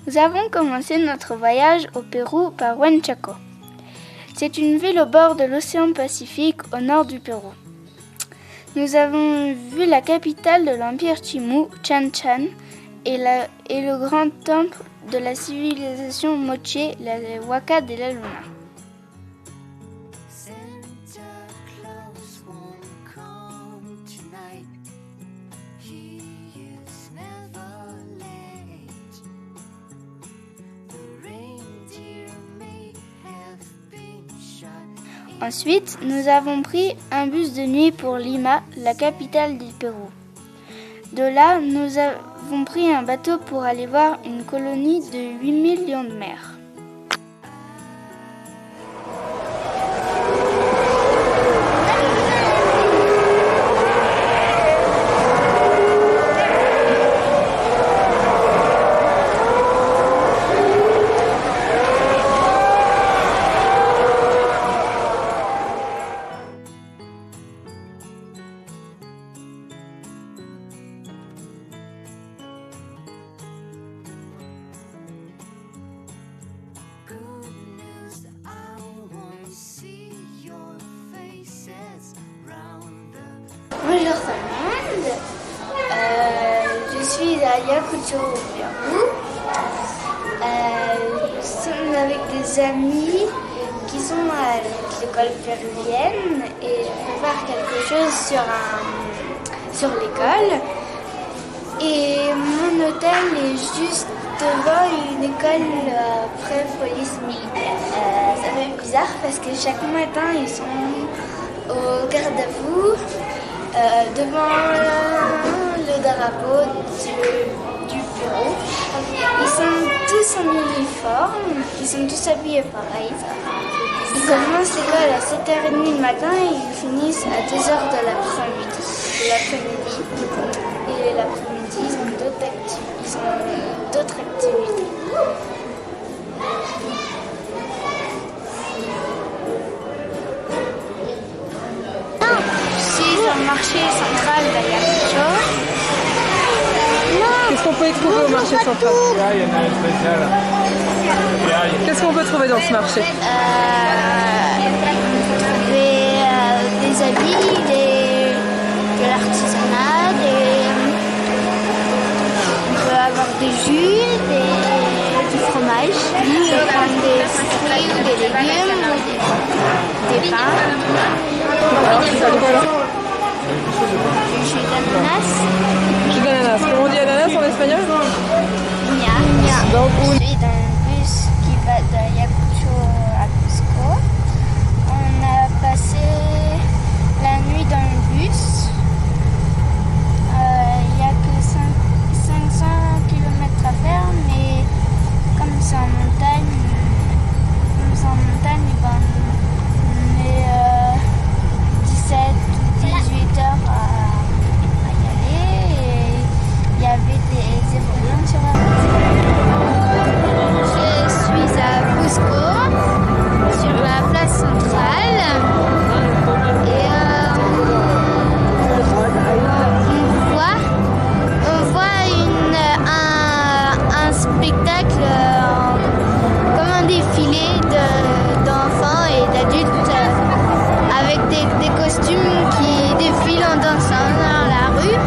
Nous avons commencé notre voyage au Pérou par Huanchaco. C'est une ville au bord de l'océan Pacifique au nord du Pérou. Nous avons vu la capitale de l'Empire Chimú, Chan Chan, et le grand temple de la civilisation Moche, la Huaca de la Luna. Ensuite, nous avons pris un bus de nuit pour Lima, la capitale du Pérou. De là, nous avons pris un bateau pour aller voir une colonie de 8 000 lions de mer. Bonjour Samantha, je suis à Ayacucho au Pérou. Nous sommes avec des amis qui sont à l'école péruvienne et je prépare quelque chose sur l'école. Et mon hôtel est juste devant une école pré-police militaire. Ça fait bizarre parce que chaque matin ils sont au garde-à-vous. Devant le drapeau du Pérou. Ils sont tous en uniforme, ils sont tous habillés pareil. Ils commencent l'école à 7h30 le matin et ils finissent à 2h de l'après-midi. Et l'après-midi, ils ont d'autres activités. Au marché central d'Ayacucho. Qu'est-ce qu'on peut y trouver au marché central? Qu'est-ce qu'on peut trouver dans ce marché? Des habits, de l'artisanat, on peut avoir des jus, du fromage, des fruits ou des légumes, ou des pains. Alors, tu fais quoi là? Jus d'ananas. Jus d'ananas. Comment on dit ananas en espagnol? Nia. Donc, Je suis dans un bus qui va d'Ayacucho à Cusco. On a passé la nuit dans le bus. Il n'y a que 500 km à faire, mais comme c'est en montagne, on est 17 ou 18 heures à y aller et il y avait des évolutions sur la route. Je suis à Cusco, sur la place centrale et on voit un spectacle comme un défilé d'enfants et d'adultes avec des costumes qui défilent en dansant dans la rue.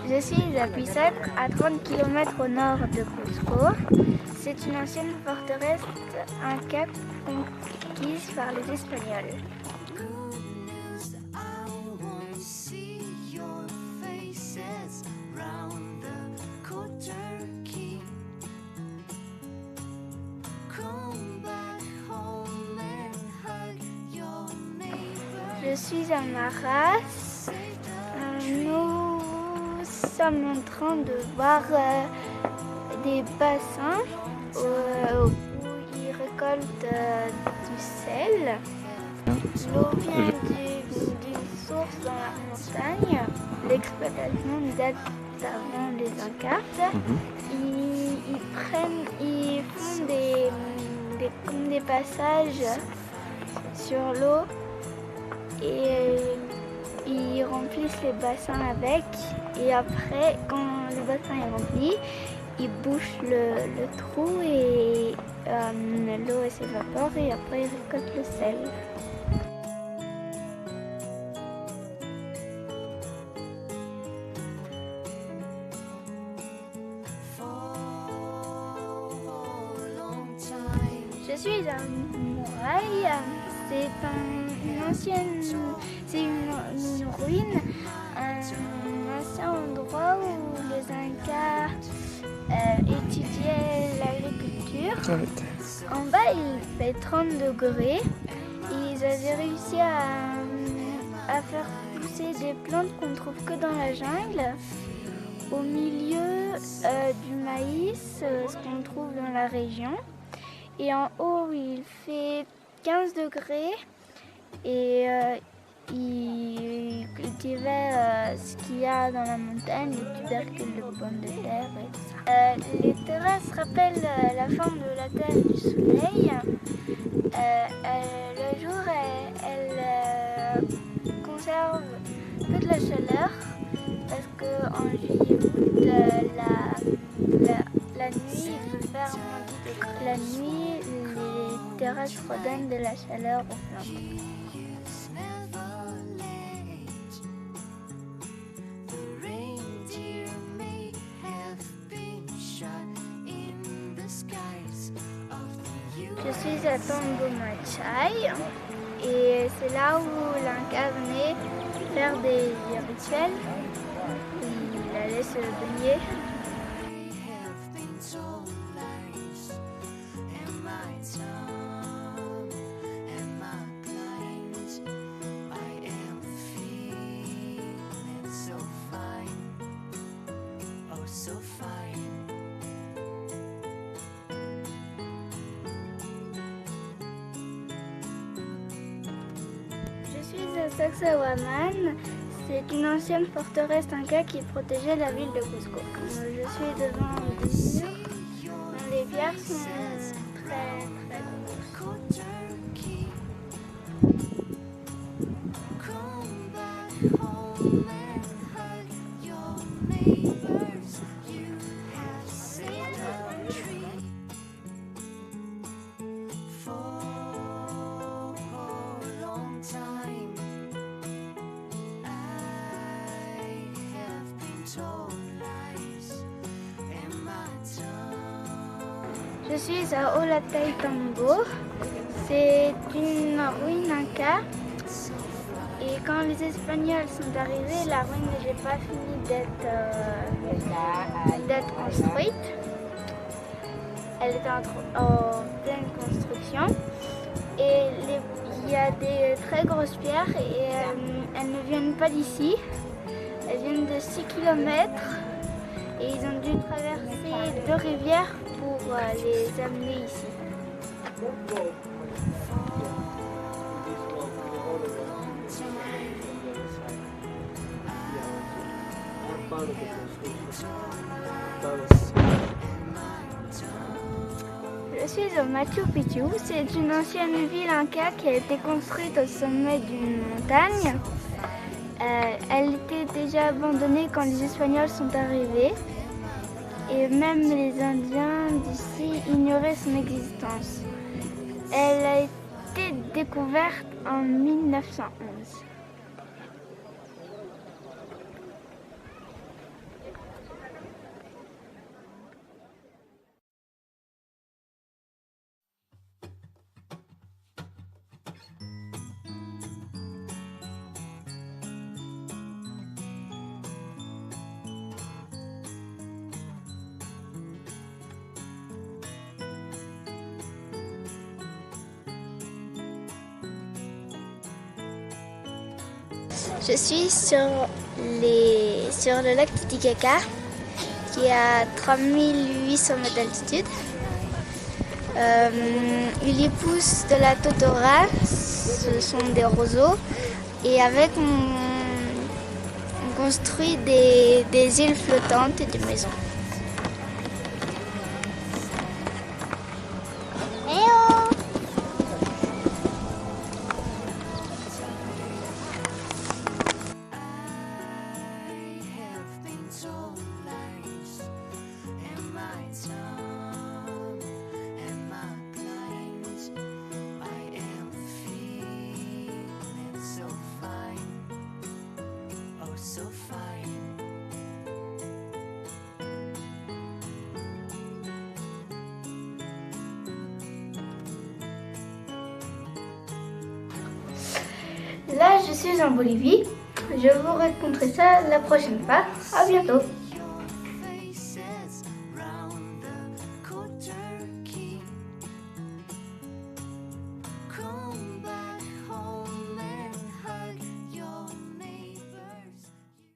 Je suis à Pisac, à 30 km au nord de Cusco. C'est une ancienne forteresse inca conquise par les Espagnols. Je suis à Maras. Nous sommes en train de voir des bassins où ils récoltent du sel. L'eau vient du d'une source dans la montagne. L'exploitation date d'avant les Incas. Ils font comme des passages sur l'eau et ils remplissent les bassins avec. Et après, quand le bassin est rempli, ils bouchent le trou et l'eau s'évapore et après ils récoltent le sel. Je suis à Mouraï, c'est une ruine, un ancien endroit où les Incas étudiaient l'agriculture. En bas, il fait 30 degrés. Ils avaient réussi à faire pousser des plantes qu'on ne trouve que dans la jungle. Au milieu du maïs, ce qu'on trouve dans la région. Et en haut, il fait 15 degrés et ils cultivaient ce qu'il y a dans la montagne, les tubercules de pommes de terre et tout ça. Les terrasses rappellent la forme de la Terre et du Soleil. Le jour, elles conservent toute la chaleur parce qu'en juillet-août, la nuit, il peut faire moins 10 degrés. La nuit, les terrasses redonnent de la chaleur aux plantes. Je suis à Tambo Machai et c'est là où l'Inca venait faire des rituels. Il allait se baigner. Je suis à Sacsayhuaman, c'est une ancienne forteresse Inca qui protégeait la ville de Cusco. Je suis devant des murs dont les pierres sont très grosses. Je suis à Ollantaytambo, c'est une ruine Inca et quand les Espagnols sont arrivés, la ruine n'avait pas fini d'être construite. Elle était en pleine construction et il y a des très grosses pierres et elles ne viennent pas d'ici, elles viennent de 6 km et ils ont dû traverser 2 rivières pour les amener ici. Je suis au Machu Picchu, c'est une ancienne ville Inca qui a été construite au sommet d'une montagne. Elle était déjà abandonnée quand les Espagnols sont arrivés. Et même les Indiens d'ici ignoraient son existence. Elle a été découverte en 1911. Je suis sur le lac Titicaca qui est à 3800 mètres d'altitude. Il y pousse de la totora, ce sont des roseaux, Et avec, on construit des îles flottantes et des maisons. Là, je suis en Bolivie. Je vous raconterai ça la prochaine fois. À bientôt.